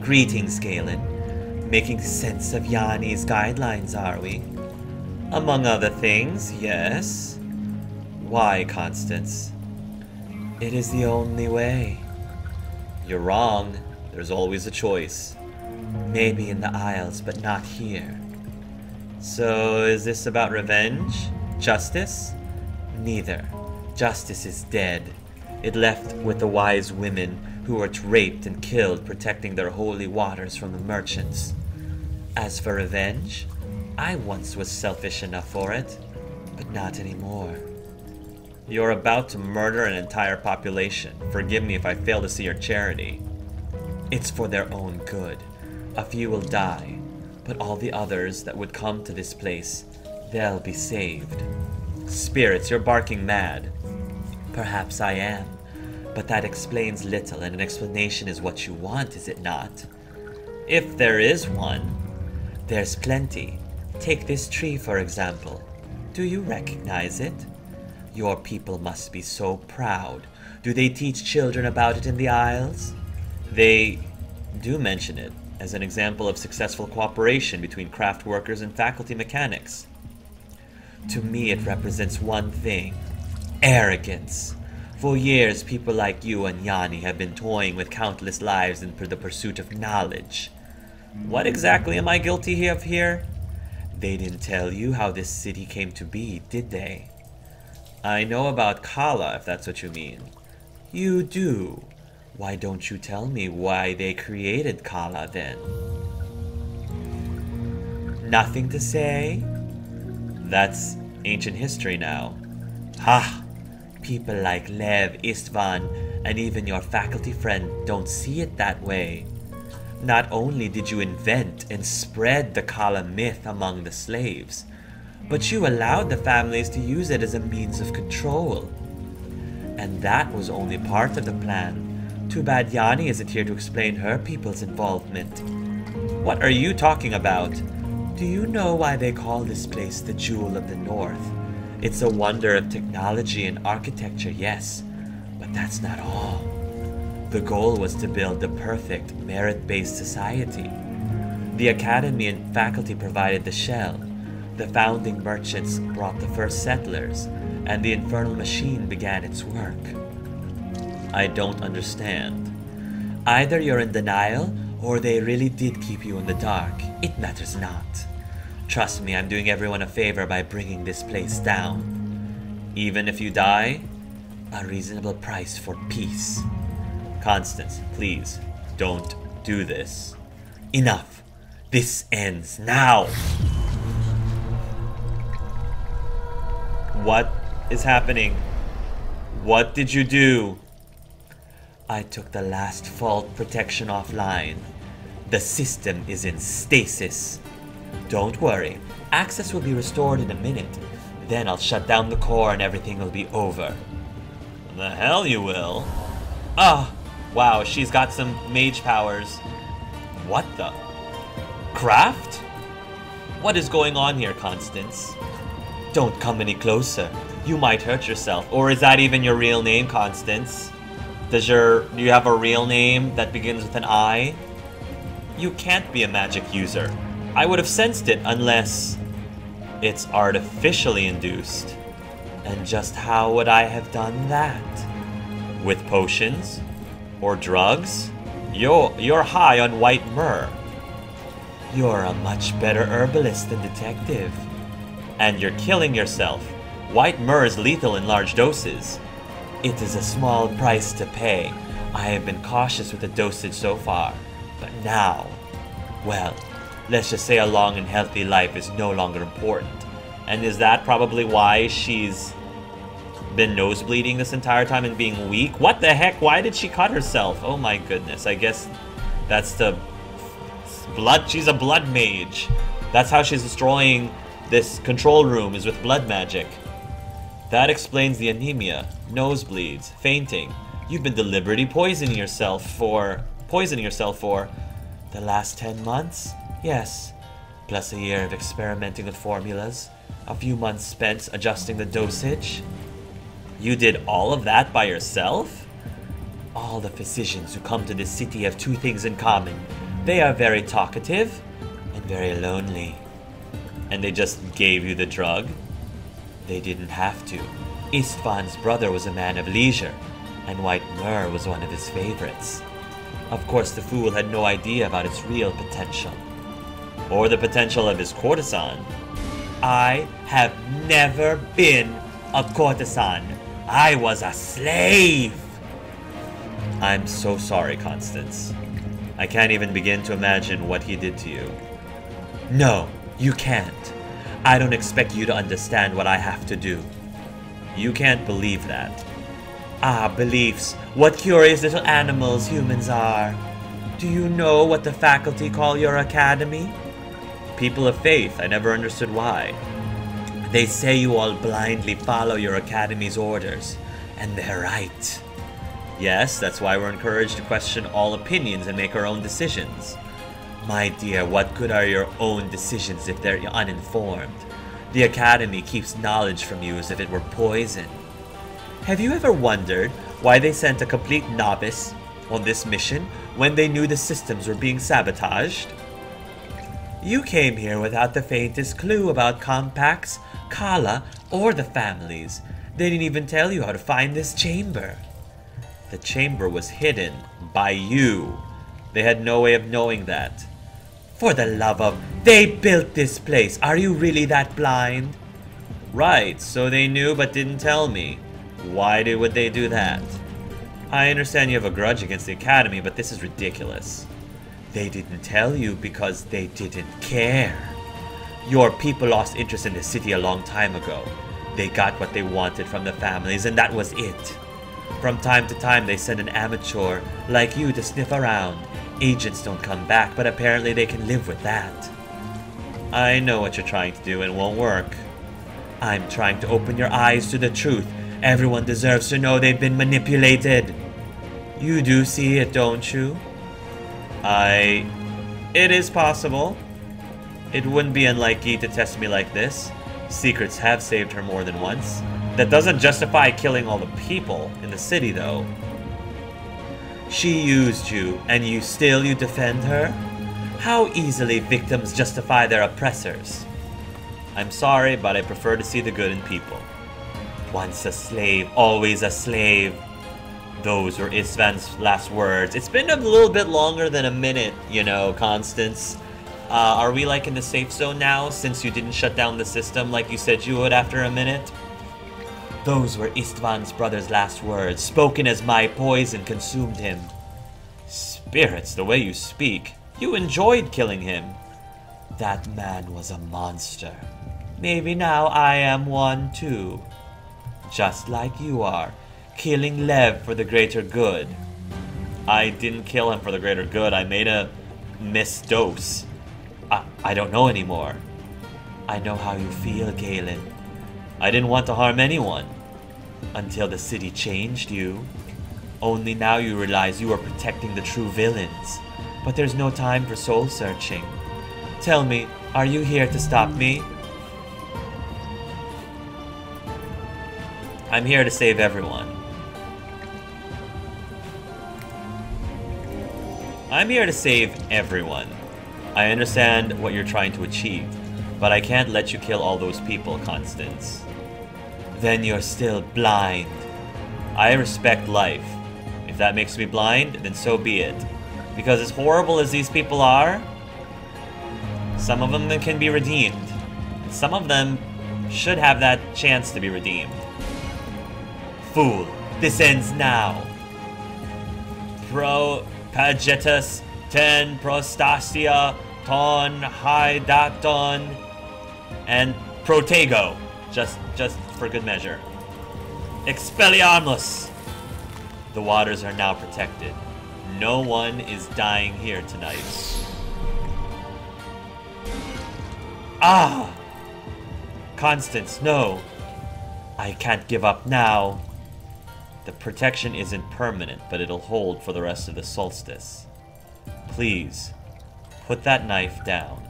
Greetings, Galen. Making sense of Yani's guidelines, are we? Among other things, yes. Why, Constance? It is the only way. You're wrong. There's always a choice. Maybe in the Isles, but not here. So, is this about revenge? Justice? Neither. Justice is dead. It left with the wise women who were raped and killed, protecting their holy waters from the merchants. As for revenge, I once was selfish enough for it, but not anymore. You're about to murder an entire population. Forgive me if I fail to see your charity. It's for their own good. A few will die, but all the others that would come to this place, they'll be saved. Spirits, you're barking mad. Perhaps I am, but that explains little, and an explanation is what you want, is it not? If there is one, there's plenty. Take this tree, for example. Do you recognize it? Your people must be so proud. Do they teach children about it in the Isles? They do mention it as an example of successful cooperation between craft workers and faculty mechanics. To me, it represents one thing: arrogance. For years, people like you and Yani have been toying with countless lives in the pursuit of knowledge. What exactly am I guilty of here? They didn't tell you how this city came to be, did they? I know about Kala, if that's what you mean. You do. Why don't you tell me why they created Kala, then? Nothing to say? That's ancient history now. Ha! People like Lev, Istvan, and even your faculty friend don't see it that way. Not only did you invent and spread the Kala myth among the slaves, but you allowed the families to use it as a means of control. And that was only part of the plan. Too bad Yani isn't here to explain her people's involvement. What are you talking about? Do you know why they call this place the Jewel of the North? It's a wonder of technology and architecture, yes, but that's not all. The goal was to build the perfect, merit-based society. The academy and faculty provided the shell. The founding merchants brought the first settlers, and the infernal machine began its work. I don't understand. Either you're in denial, or they really did keep you in the dark. It matters not. Trust me, I'm doing everyone a favor by bringing this place down. Even if you die, a reasonable price for peace. Constance, please, don't do this. Enough. This ends now. What is happening? What did you do? I took the last fault protection offline. The system is in stasis. Don't worry, access will be restored in a minute. Then I'll shut down the core and everything will be over. The hell you will? Ah, wow, she's got some mage powers. What the? Craft? What is going on here, Constance? Don't come any closer. You might hurt yourself. Or is that even your real name, Constance? Do you have a real name that begins with an I? You can't be a magic user. I would have sensed it unless it's artificially induced. And just how would I have done that? With potions? Or drugs? You're high on white myrrh. You're a much better herbalist than detective. And you're killing yourself. White myrrh is lethal in large doses. It is a small price to pay. I have been cautious with the dosage so far. But now, well, let's just say a long and healthy life is no longer important. And is that probably why she's been nosebleeding this entire time and being weak? What the heck? Why did she cut herself? Oh my goodness. I guess that's the blood. She's a blood mage. That's how she's destroying this control room, is with blood magic. That explains the anemia, nosebleeds, fainting. You've been deliberately poisoning yourself for the last 10 months? Yes, plus a year of experimenting with formulas, a few months spent adjusting the dosage. You did all of that by yourself? All the physicians who come to this city have two things in common. They are very talkative and very lonely. And they just gave you the drug? They didn't have to. Istvan's brother was a man of leisure, and white myrrh was one of his favorites. Of course, the fool had no idea about its real potential. Or the potential of his courtesan. I have never been a courtesan. I was a slave! I'm so sorry, Constance. I can't even begin to imagine what he did to you. No, you can't. I don't expect you to understand what I have to do. You can't believe that. Ah, beliefs. What curious little animals humans are. Do you know what the faculty call your academy? People of faith. I never understood why. They say you all blindly follow your academy's orders, and they're right. Yes, that's why we're encouraged to question all opinions and make our own decisions. My dear, what good are your own decisions if they're uninformed? The academy keeps knowledge from you as if it were poison. Have you ever wondered why they sent a complete novice on this mission when they knew the systems were being sabotaged? You came here without the faintest clue about compacts, Kala, or the families. They didn't even tell you how to find this chamber. The chamber was hidden by you. They had no way of knowing that. For the love of... They built this place. Are you really that blind? Right, so they knew but didn't tell me. Why would they do that? I understand you have a grudge against the academy, but this is ridiculous. They didn't tell you because they didn't care. Your people lost interest in the city a long time ago. They got what they wanted from the families, and that was it. From time to time, they send an amateur like you to sniff around. Agents don't come back, but apparently they can live with that. I know what you're trying to do, and it won't work. I'm trying to open your eyes to the truth. Everyone deserves to know they've been manipulated. You do see it, don't you? It is possible. It wouldn't be unlike Yi to test me like this. Secrets have saved her more than once. That doesn't justify killing all the people in the city, though. She used you, and you defend her? How easily victims justify their oppressors. I'm sorry, but I prefer to see the good in people. Once a slave, always a slave. Those were Istvan's last words. It's been a little bit longer than a minute, you know, Constance. Are we like in the safe zone now, since you didn't shut down the system like you said you would after a minute? Those were Istvan's brother's last words, spoken as my poison consumed him. Spirits, the way you speak. You enjoyed killing him. That man was a monster. Maybe now I am one too. Just like you are, killing Lev for the greater good. I didn't kill him for the greater good. I made a misdose. I don't know anymore. I know how you feel, Galen. I didn't want to harm anyone. Until the city changed you. Only now you realize you are protecting the true villains. But there's no time for soul searching. Tell me, are you here to stop me? I'm here to save everyone. I'm here to save everyone. I understand what you're trying to achieve, but I can't let you kill all those people, Constance. Then you're still blind. I respect life. If that makes me blind, then so be it. Because as horrible as these people are, some of them can be redeemed. Some of them should have that chance to be redeemed. Fool, this ends now. Propagetus ten prostasia ton hydaton and protego. Just for good measure. Expelliarmus! The waters are now protected. No one is dying here tonight. Ah! Constance, no. I can't give up now. The protection isn't permanent, but it'll hold for the rest of the Solstice. Please, put that knife down.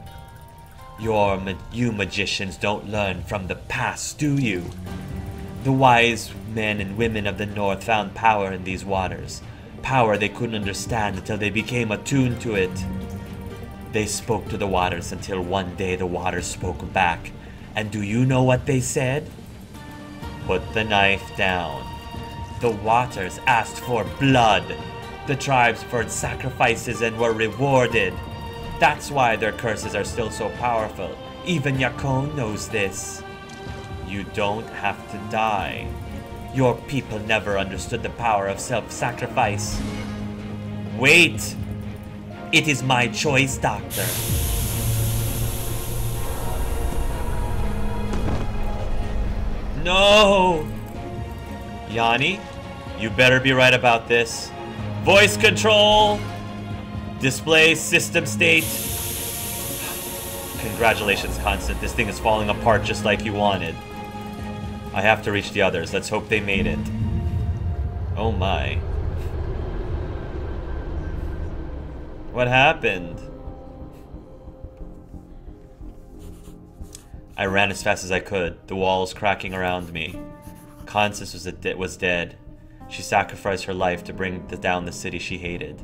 You magicians don't learn from the past, do you? The wise men and women of the North found power in these waters. Power they couldn't understand until they became attuned to it. They spoke to the waters until one day the waters spoke back. And do you know what they said? Put the knife down. The waters asked for blood. The tribes burned sacrifices and were rewarded. That's why their curses are still so powerful. Even Yakon knows this. You don't have to die. Your people never understood the power of self-sacrifice. Wait! It is my choice, Doctor. No! Yani, you better be right about this. Voice control! Display system state. Congratulations, Constant. This thing is falling apart just like you wanted. I have to reach the others. Let's hope they made it. Oh my. What happened? I ran as fast as I could, the walls cracking around me. Constance was dead. She sacrificed her life to bring down the city she hated.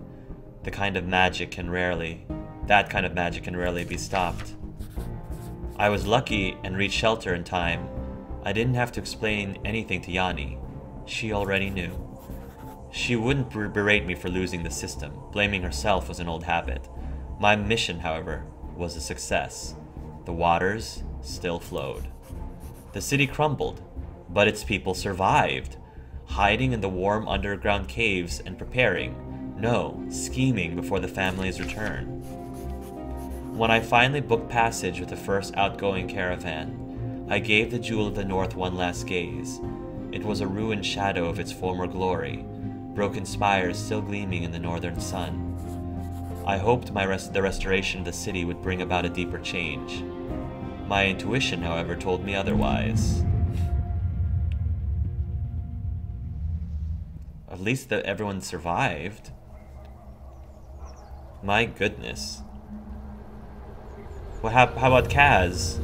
That kind of magic can rarely be stopped. I was lucky and reached shelter in time. I didn't have to explain anything to Yani. She already knew. She wouldn't berate me for losing the system. Blaming herself was an old habit. My mission, however, was a success. The waters still flowed. The city crumbled, but its people survived, hiding in the warm underground caves and scheming before the family's return. When I finally booked passage with the first outgoing caravan, I gave the Jewel of the North one last gaze. It was a ruined shadow of its former glory, broken spires still gleaming in the northern sun. I hoped the restoration of the city would bring about a deeper change. My intuition, however, told me otherwise. At least that everyone survived. My goodness. How about Kaz?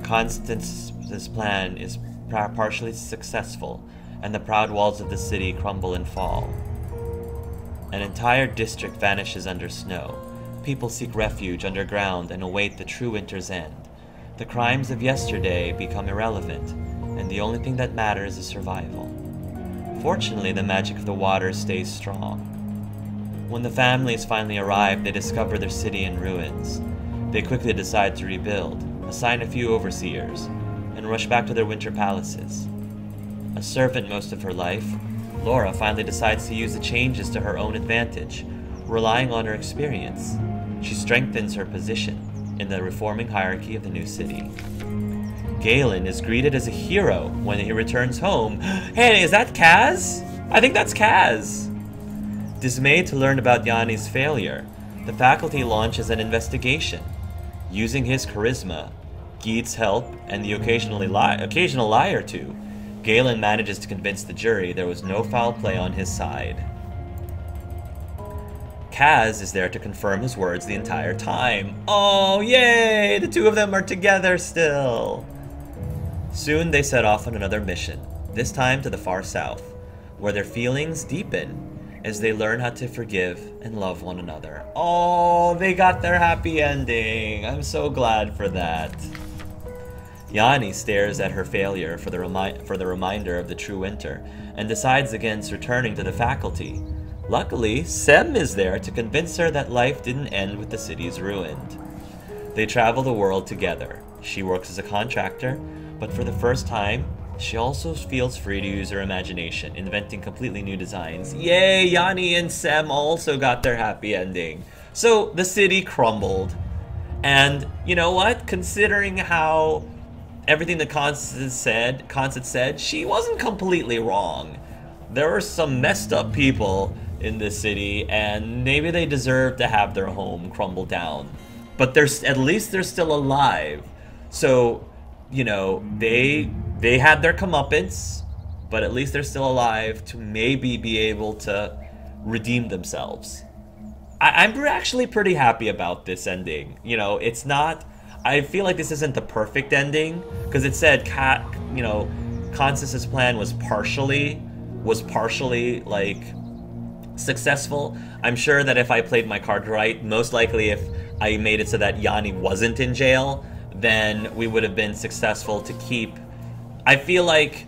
Constance's plan is partially successful, and the proud walls of the city crumble and fall. An entire district vanishes under snow. People seek refuge underground and await the true winter's end. The crimes of yesterday become irrelevant, and the only thing that matters is survival. Fortunately, the magic of the water stays strong. When the families finally arrive, they discover their city in ruins. They quickly decide to rebuild, assign a few overseers, and rush back to their winter palaces. A servant most of her life, Laura finally decides to use the changes to her own advantage, relying on her experience. She strengthens her position in the reforming hierarchy of the new city. Galen is greeted as a hero when he returns home. Hey, is that Kaz? I think that's Kaz. Dismayed to learn about Yani's failure, the faculty launches an investigation. Using his charisma, Geet's help, and the occasional lie or two, Galen manages to convince the jury there was no foul play on his side. Kaz is there to confirm his words the entire time. Oh, yay! The two of them are together still! Soon they set off on another mission, this time to the far south, where their feelings deepen as they learn how to forgive and love one another. Oh, they got their happy ending! I'm so glad for that. Yani stares at her failure for the reminder of the true winter, and decides against returning to the faculty. Luckily, Sem is there to convince her that life didn't end with the city's ruined. They travel the world together. She works as a contractor, but for the first time, she also feels free to use her imagination, inventing completely new designs. Yay, Yani and Sem also got their happy ending. So the city crumbled. And you know what? Considering how everything that Constance said, she wasn't completely wrong. There were some messed up people in this city, and maybe they deserve to have their home crumble down. But at least they're still alive. So, you know, they had their comeuppance, but at least they're still alive to maybe be able to redeem themselves. I'm actually pretty happy about this ending. You know, it's not... I feel like this isn't the perfect ending, because it said, you know, Constance's plan was partially, like, successful. I'm sure that if I played my card right, most likely if I made it so that Yani wasn't in jail, then we would have been successful to keep... I feel like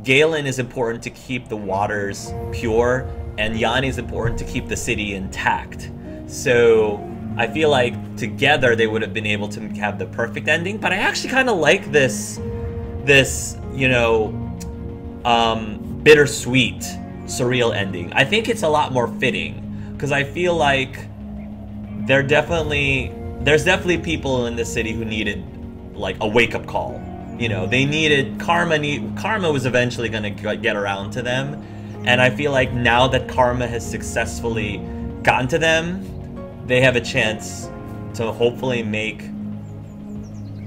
Galen is important to keep the waters pure, and Yani is important to keep the city intact. So I feel like together they would have been able to have the perfect ending, but I actually kind of like this, you know, bittersweet, surreal ending. I think it's a lot more fitting, because I feel like there's definitely people in this city who needed like a wake-up call. You know, they needed karma was eventually going to get around to them, and I feel like now that karma has successfully gotten to them, they have a chance to hopefully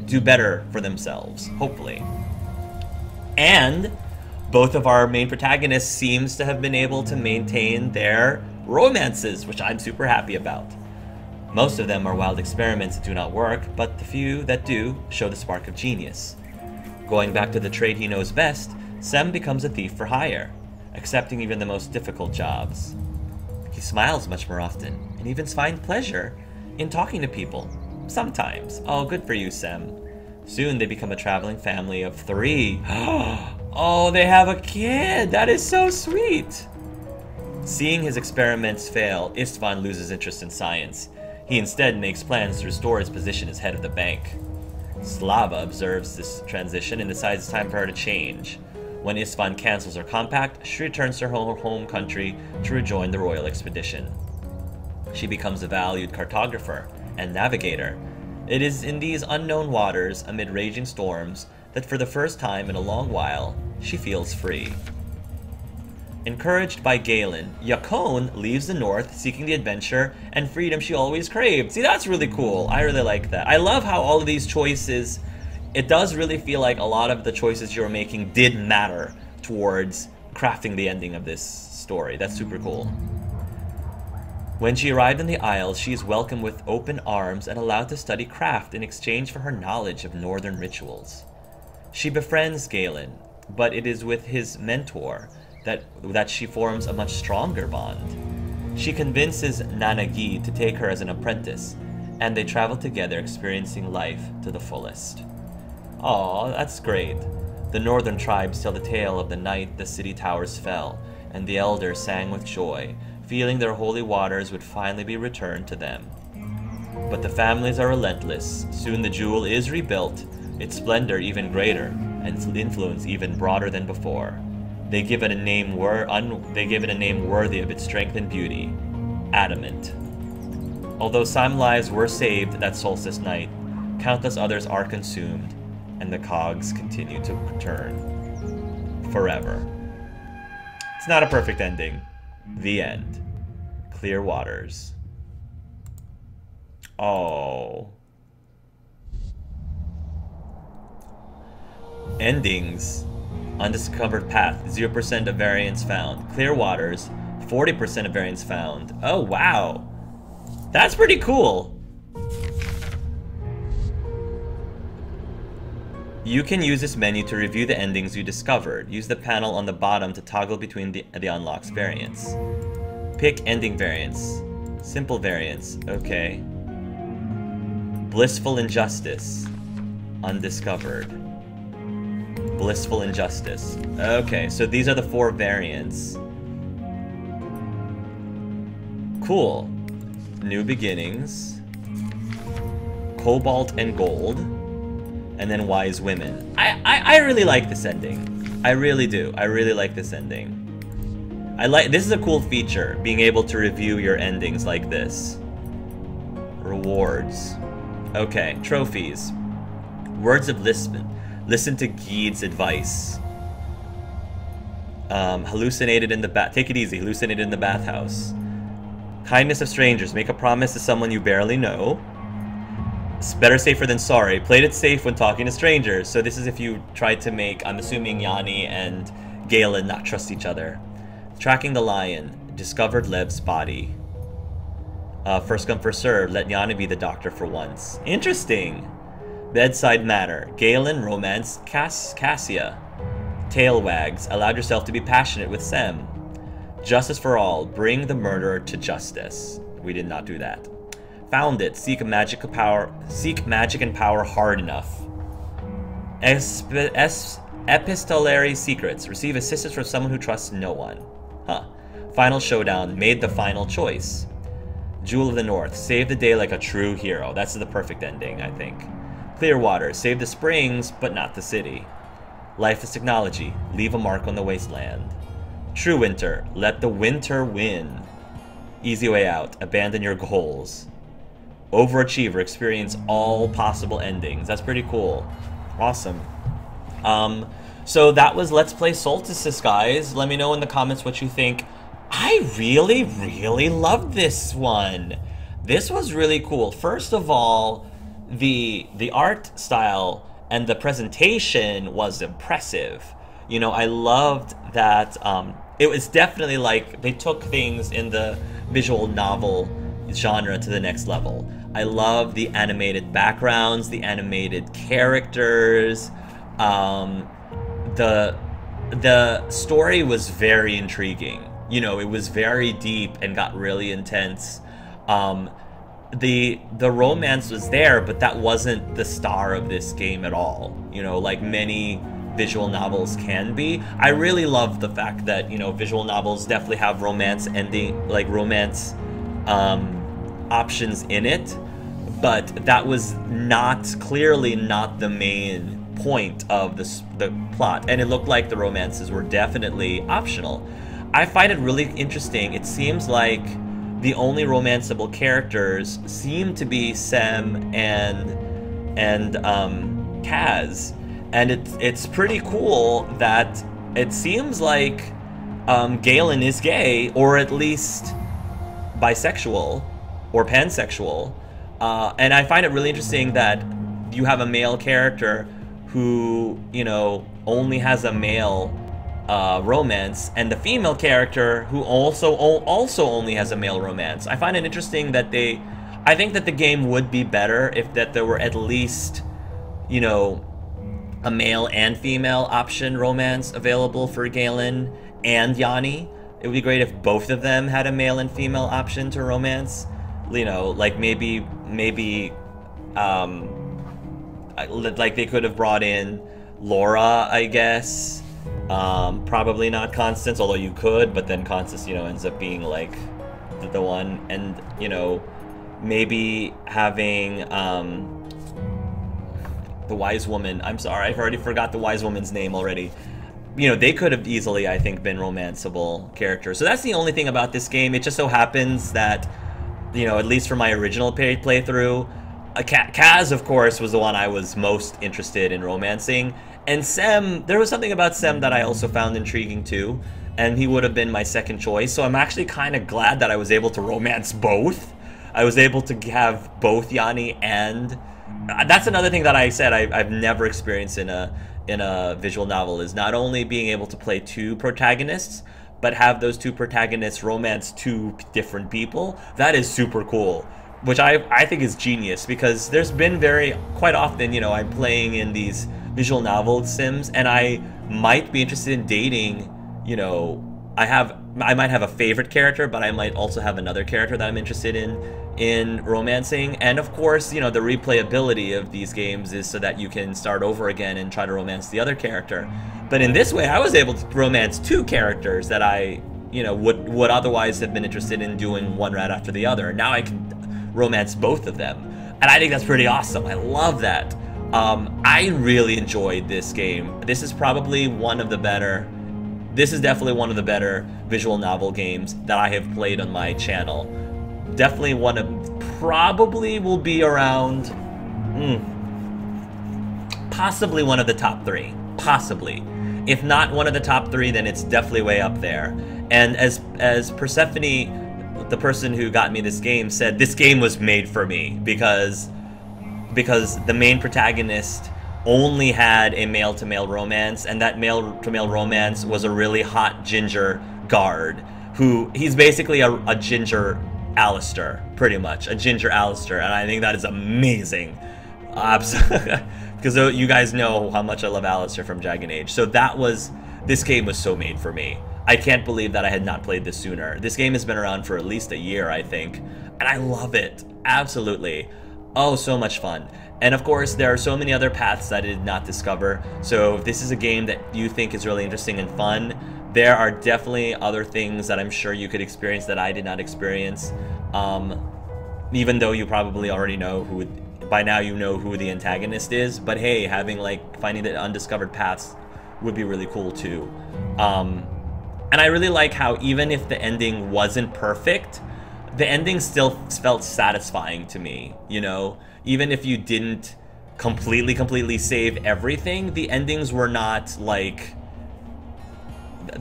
do better for themselves, hopefully. And both of our main protagonists seems to have been able to maintain their romances, which I'm super happy about. Most of them are wild experiments that do not work, but the few that do show the spark of genius. Going back to the trade he knows best, Sem becomes a thief for hire, accepting even the most difficult jobs. He smiles much more often, and even finds pleasure in talking to people. Sometimes. Oh, good for you, Sem. Soon they become a traveling family of 3. Oh, they have a kid! That is so sweet! Seeing his experiments fail, Istvan loses interest in science. He instead makes plans to restore his position as head of the bank. Slava observes this transition and decides it's time for her to change. When Istvan cancels her compact, she returns to her home country to rejoin the royal expedition. She becomes a valued cartographer and navigator. It is in these unknown waters, amid raging storms, that for the first time in a long while, she feels free. Encouraged by Galen, Yakone leaves the north, seeking the adventure and freedom she always craved. See, that's really cool. I really like that. I love how all of these choices, it does really feel like a lot of the choices you were making did matter towards crafting the ending of this story. That's super cool. When she arrived in the Isles, she is welcomed with open arms and allowed to study craft in exchange for her knowledge of northern rituals. She befriends Galen, but it is with his mentor that she forms a much stronger bond. She convinces Nanagi to take her as an apprentice, and they travel together, experiencing life to the fullest. Aw, that's great. The northern tribes tell the tale of the night the city towers fell, and the elders sang with joy, feeling their holy waters would finally be returned to them. But the families are relentless. Soon the jewel is rebuilt, its splendor even greater, and its influence even broader than before. They give it a name worthy of its strength and beauty, Adamant. Although some lives were saved that solstice night, countless others are consumed, and the cogs continue to turn forever. It's not a perfect ending. The end. Clear waters. Oh. Endings. Undiscovered path, 0% of variance found. Clear waters, 40% of variance found. Oh, wow. That's pretty cool. You can use this menu to review the endings you discovered. Use the panel on the bottom to toggle between the unlocks variants. Pick ending variants. Simple variants. Okay. Blissful injustice. Undiscovered. Blissful injustice. Okay, so these are the 4 variants. Cool. New beginnings. Cobalt and gold. And then wise women. I really like this ending. I really do. I really like this ending. This is a cool feature, being able to review your endings like this. Rewards. Okay, trophies. Words of Lisbon. Listen to Gede's advice. Hallucinated in the take it easy. Hallucinated in the bathhouse. Kindness of strangers. Make a promise to someone you barely know. It's better safer than sorry. Played it safe when talking to strangers. So this is if you tried to make, I'm assuming, Yani and Galen not trust each other. Tracking the lion. Discovered Lev's body. First come, first serve. Let Yani be the doctor for once. Interesting. Bedside matter. Galen romance Cassia. Tail wags. Allowed yourself to be passionate with Sem. Justice for all. Bring the murderer to justice. We did not do that. Found it. Seek magic and power hard enough. Epistolary secrets. Receive assistance from someone who trusts no one. Huh. Final showdown. Made the final choice. Jewel of the North. Save the day like a true hero. That's the perfect ending, I think. Clearwater. Save the springs, but not the city. Life is technology. Leave a mark on the wasteland. True winter. Let the winter win. Easy way out. Abandon your goals. Overachiever. Experience all possible endings. That's pretty cool. Awesome. So that was Let's Play Solstice, guys. Let me know in the comments what you think. I really, really loved this one. This was really cool. First of all, the art style and the presentation was impressive. You know, I loved that it was definitely like they took things in the visual novel genre to the next level. I love the animated backgrounds, the animated characters. The story was very intriguing. You know, it was very deep and got really intense. The romance was there, but that wasn't the star of this game at all. You know, like many visual novels can be. I really love the fact that, you know, visual novels definitely have romance ending, like romance options in it, but that was clearly not the main point of the plot, and it looked like the romances were definitely optional. I find it really interesting. It seems like the only romanceable characters seem to be Sem and Kaz, and it's pretty cool that it seems like Galen is gay, or at least bisexual or pansexual, and I find it really interesting that you have a male character who, you know, only has a male romance, and the female character who also only has a male romance. I find it interesting that I think that the game would be better if there were at least, you know, a male and female option romance available for Galen and Yani. It would be great if both of them had a male and female option to romance. You know, like maybe like they could have brought in Laura, I guess. Probably not Constance, although you could, but then Constance, you know, ends up being like the one, and, you know, maybe having the wise woman. I'm sorry, I've already forgot the wise woman's name already. You know, they could have easily, I think, been romanceable characters. So that's the only thing about this game. It just so happens that, you know, at least for my original playthrough, Kaz, of course, was the one I was most interested in romancing. And Sem, there was something about Sem that I also found intriguing too, and he would have been my second choice. So I'm actually kind of glad that I was able to romance both. I was able to have both Yani and... That's another thing that I said I've never experienced in a visual novel, is not only being able to play two protagonists, but have those two protagonists romance two different people. That is super cool, which I think is genius, because there's been quite often, you know, I'm playing in these visual novel sims, and I might be interested in dating, you know, I might have a favorite character, but I might also have another character that I'm interested in romancing. And of course, you know, the replayability of these games is so that you can start over again and try to romance the other character. But in this way, I was able to romance two characters that I, you know, would otherwise have been interested in doing one right after the other. Now I can romance both of them, and I think that's pretty awesome. I love that. I really enjoyed this game. This is definitely one of the better visual novel games that I have played on my channel. Definitely probably will be around, possibly one of the top three. Possibly. If not one of the top three, then it's definitely way up there. And as Persephone, the person who got me this game, said, this game was made for me, because the main protagonist only had a male-to-male romance, and that male-to-male romance was a really hot ginger guard, he's basically a ginger Alistair, pretty much, a ginger Alistair, and I think that is amazing. Because you guys know how much I love Alistair from Dragon Age, so this game was so made for me. I can't believe that I had not played this sooner. This game has been around for at least a year, I think, and I love it. Absolutely. Oh, so much fun. And of course, there are so many other paths that I did not discover. So if this is a game that you think is really interesting and fun, there are definitely other things that I'm sure you could experience that I did not experience. Even though you probably already know who, by now you know who the antagonist is. But hey, having like, finding the undiscovered paths would be really cool too. And I really like how even if the ending wasn't perfect, the ending still felt satisfying to me, you know? Even if you didn't completely save everything, the endings were not like...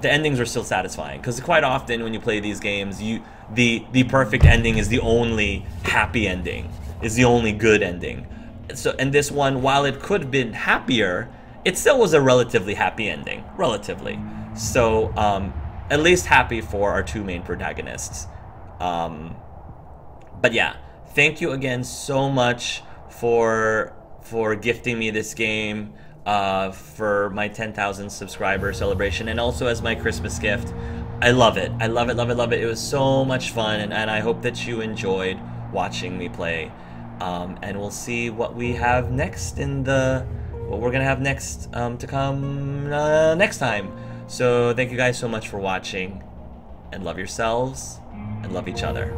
The endings are still satisfying, because quite often when you play these games, the perfect ending is the only happy ending, is the only good ending. So, and this one, while it could have been happier, it still was a relatively happy ending, relatively. So, at least happy for our two main protagonists. But yeah, thank you again so much for gifting me this game for my 10,000 subscriber celebration, and also as my Christmas gift. I love it. I love it, love it, love it. It was so much fun, and I hope that you enjoyed watching me play. And we'll see what we have next what we're gonna have next to come next time. So thank you guys so much for watching, and love yourselves and love each other.